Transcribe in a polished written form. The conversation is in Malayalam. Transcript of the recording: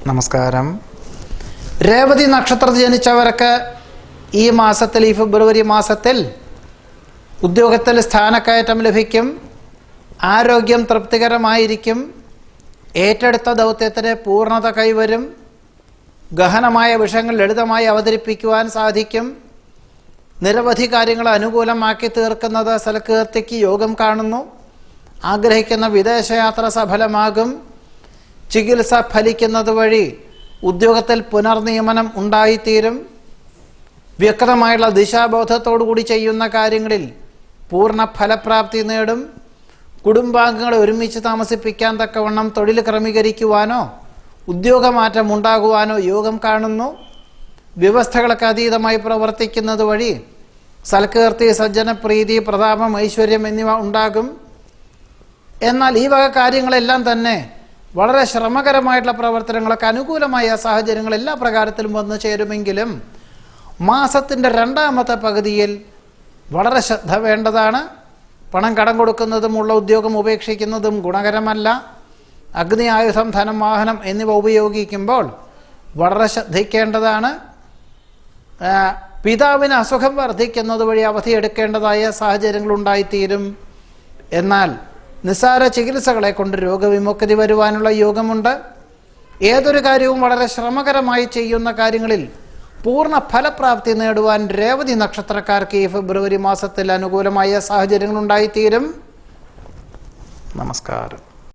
നമസ്കാരം. രേവതി നക്ഷത്രത്തിൽ ജനിച്ചവർക്ക് ഈ മാസത്തിൽ, ഈ ഫെബ്രുവരി മാസത്തിൽ ഉദ്യോഗത്തിൽ സ്ഥാനക്കയറ്റം ലഭിക്കും. ആരോഗ്യം തൃപ്തികരമായിരിക്കും. ഏറ്റെടുത്ത ദൗത്യത്തിന് പൂർണ്ണത കൈവരും. ഗഹനമായ വിഷയങ്ങൾ ലളിതമായി അവതരിപ്പിക്കുവാൻ സാധിക്കും. നിരവധി കാര്യങ്ങൾ അനുകൂലമാക്കി തീർക്കുന്നത് സൽകീർത്തിക്ക് യോഗം കാണുന്നു. ആഗ്രഹിക്കുന്ന വിദേശയാത്ര സഫലമാകും. ചികിത്സ ഫലിക്കുന്നത് വഴി ഉദ്യോഗത്തിൽ പുനർനിയമനം ഉണ്ടായിത്തീരും. വ്യക്തമായുള്ള ദിശാബോധത്തോടുകൂടി ചെയ്യുന്ന കാര്യങ്ങളിൽ പൂർണ്ണ ഫലപ്രാപ്തി നേടും. കുടുംബാംഗങ്ങളെ ഒരുമിച്ച് താമസിപ്പിക്കാൻ തക്കവണ്ണം തൊഴിൽ ക്രമീകരിക്കുവാനോ ഉദ്യോഗമാറ്റം ഉണ്ടാകുവാനോ യോഗം കാണുന്നു. വ്യവസ്ഥകൾക്ക് അതീതമായി പ്രവർത്തിക്കുന്നത് വഴി സൽകീർത്തി, സജ്ജനപ്രീതി, പ്രതാപം, ഐശ്വര്യം എന്നിവ ഉണ്ടാകും. എന്നാൽ ഈ വക കാര്യങ്ങളെല്ലാം തന്നെ വളരെ ശ്രമകരമായിട്ടുള്ള പ്രവർത്തനങ്ങളൊക്കെ അനുകൂലമായ സാഹചര്യങ്ങൾ എല്ലാ പ്രകാരത്തിലും വന്നു ചേരുമെങ്കിലും മാസത്തിൻ്റെ രണ്ടാമത്തെ പകുതിയിൽ വളരെ ശ്രദ്ധ വേണ്ടതാണ്. പണം കടം കൊടുക്കുന്നതുമുള്ള ഉദ്യോഗം ഉപേക്ഷിക്കുന്നതും ഗുണകരമല്ല. അഗ്നി, ആയുധം, ധനം, വാഹനം എന്നിവ ഉപയോഗിക്കുമ്പോൾ വളരെ ശ്രദ്ധിക്കേണ്ടതാണ്. പിതാവിന് അസുഖം വർദ്ധിക്കുന്നത് വഴി അവധിയെടുക്കേണ്ടതായ സാഹചര്യങ്ങൾ ഉണ്ടായിത്തീരും. എന്നാൽ നിസ്സാര ചികിത്സകളെ കൊണ്ട് രോഗവിമുക്തി വരുവാനുള്ള യോഗമുണ്ട്. ഏതൊരു കാര്യവും വളരെ ശ്രമകരമായി ചെയ്യുന്ന കാര്യങ്ങളിൽ പൂർണ്ണ ഫലപ്രാപ്തി നേടുവാൻ രേവതി നക്ഷത്രക്കാർക്ക് ഈ ഫെബ്രുവരി മാസത്തിൽ അനുകൂലമായ സാഹചര്യങ്ങൾ ഉണ്ടായിത്തീരും. നമസ്കാരം.